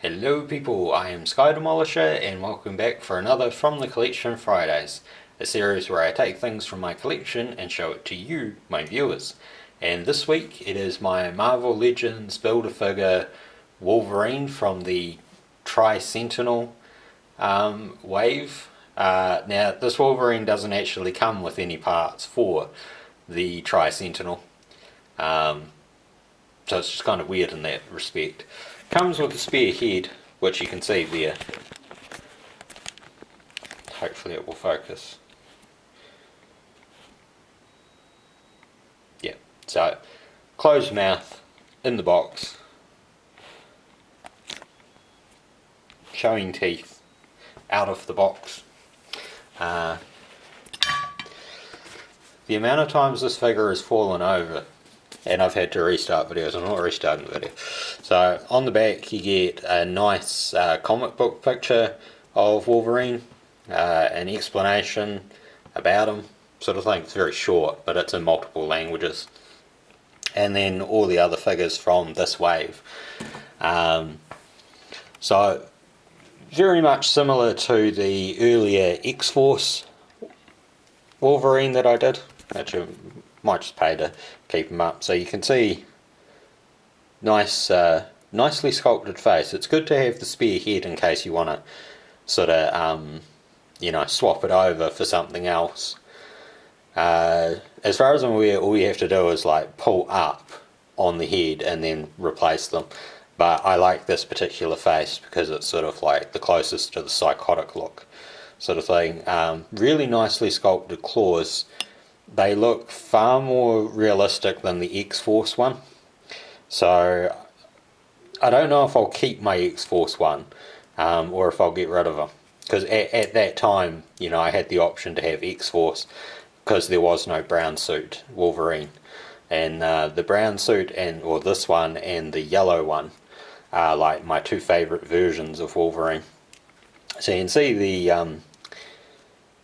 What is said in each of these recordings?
Hello people, I am Sky Demolisher and welcome back for another From the Collection Fridays, a series where I take things from my collection and show it to you, my viewers. And this week it is my Marvel Legends Build-A-Figure Wolverine from the tri-sentinal wave. Now this Wolverine doesn't actually come with any parts for the tri-sentinal, so it's just kind of weird in that respect. Comes with a spare head, which you can see there. Hopefully it will focus. Yeah, so closed mouth in the box, showing teeth out of the box. The amount of times this figure has fallen over, and I've had to restart videos. I'm not restarting the video. So on the back you get a nice comic book picture of Wolverine, an explanation about him, sort of thing. It's very short, but it's in multiple languages. And then all the other figures from this wave. So very much similar to the earlier X-Force Wolverine that I did, which I might just pay to keep them up. So you can see nicely sculpted face. It's good to have the spare head in case you want to sort of swap it over for something else. As far as I'm aware, all you have to do is like pull up on the head and then replace them. But I like this particular face because it's sort of like the closest to the psychotic look sort of thing. Really nicely sculpted claws. They look far more realistic than the X-Force one. So I don't know if I'll keep my X-Force one or if I'll get rid of them. Because at that time, I had the option to have X-Force because there was no brown suit Wolverine. And the brown suit, or this one and the yellow one, are like my two favourite versions of Wolverine. So you can see the...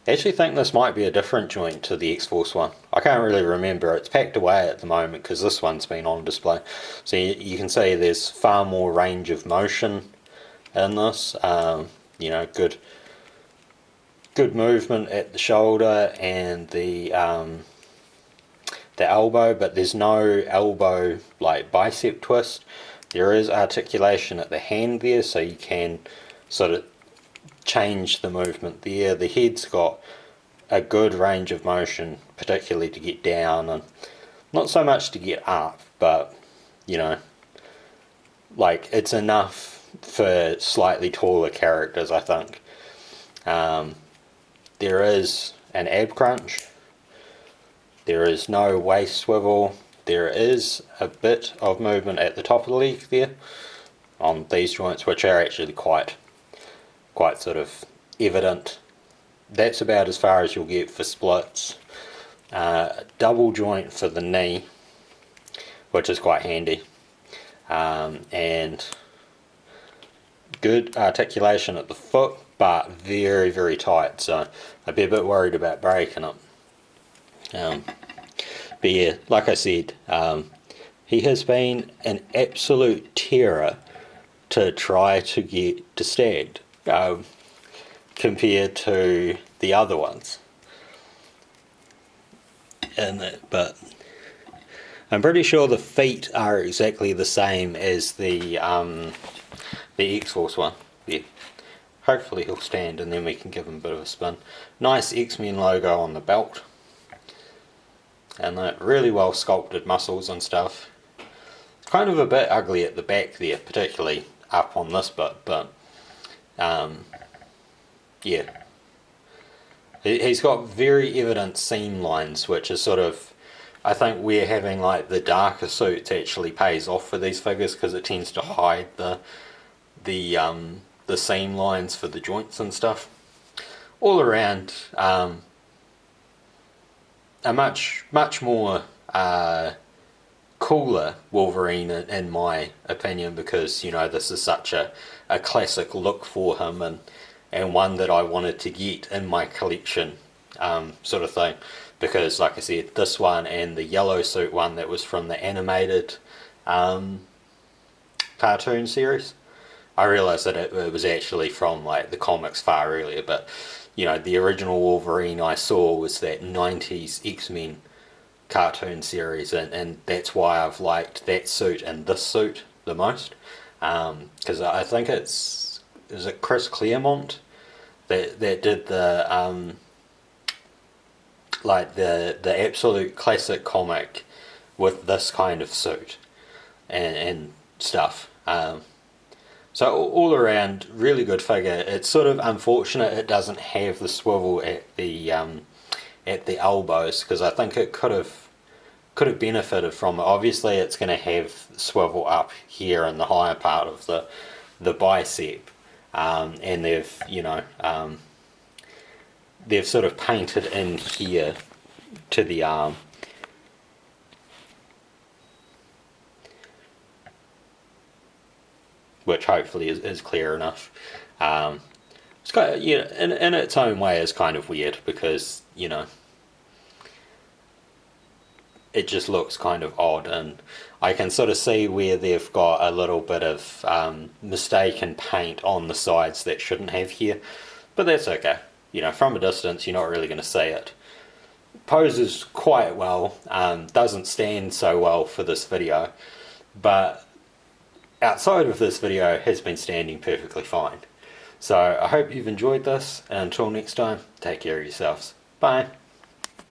I actually think this might be a different joint to the X-Force one. I can't really remember. It's packed away at the moment because this one's been on display. So you can see there's far more range of motion in this. Good movement at the shoulder and the elbow, but there's no elbow like bicep twist. There is articulation at the hand there, so you can sort of change the movement there. The head's got a good range of motion, particularly to get down, and not so much to get up, but like it's enough for slightly taller characters, I think. There is an ab crunch, there is no waist swivel, there is a bit of movement at the top of the leg there on these joints, which are actually quite sort of evident. That's about as far as you'll get for splits. Double joint for the knee, which is quite handy, and good articulation at the foot, but very, very tight, so I'd be a bit worried about breaking it. But yeah, like I said, he has been an absolute terror to try to get destagged compared to the other ones. But I'm pretty sure the feet are exactly the same as the X-Force one. Yeah. Hopefully he'll stand and then we can give him a bit of a spin. Nice X-Men logo on the belt. And that really well sculpted muscles and stuff. It's kind of a bit ugly at the back there, particularly up on this bit, but yeah. He's got very evident seam lines, which is sort of, I think where having like the darker suits actually pays off for these figures, because it tends to hide the seam lines for the joints and stuff. All around, a much more cooler Wolverine in my opinion, because this is such a classic look for him, and one that I wanted to get in my collection, sort of thing, because like I said, this one and the yellow suit one that was from the animated cartoon series, I realised that it was actually from like the comics far earlier, but you know, the original Wolverine I saw was that 90s X-Men cartoon series, and that's why I've liked that suit and this suit the most. Because I think is it Chris Claremont that did the like the absolute classic comic with this kind of suit and stuff. So all around, really good figure. It's sort of unfortunate it doesn't have the swivel at the elbows, because I think it could have benefited from it. Obviously, it's going to have swivel up here in the higher part of the bicep, and they've sort of painted in here to the arm. Which hopefully is clear enough. It's kind of, in its own way is kind of weird, because it just looks kind of odd, and I can sort of see where they've got a little bit of mistaken paint on the sides that shouldn't have here, but that's okay. From a distance you're not really going to see it. Poses quite well, doesn't stand so well for this video, but outside of this video has been standing perfectly fine. So I hope you've enjoyed this, and until next time, take care of yourselves. Bye.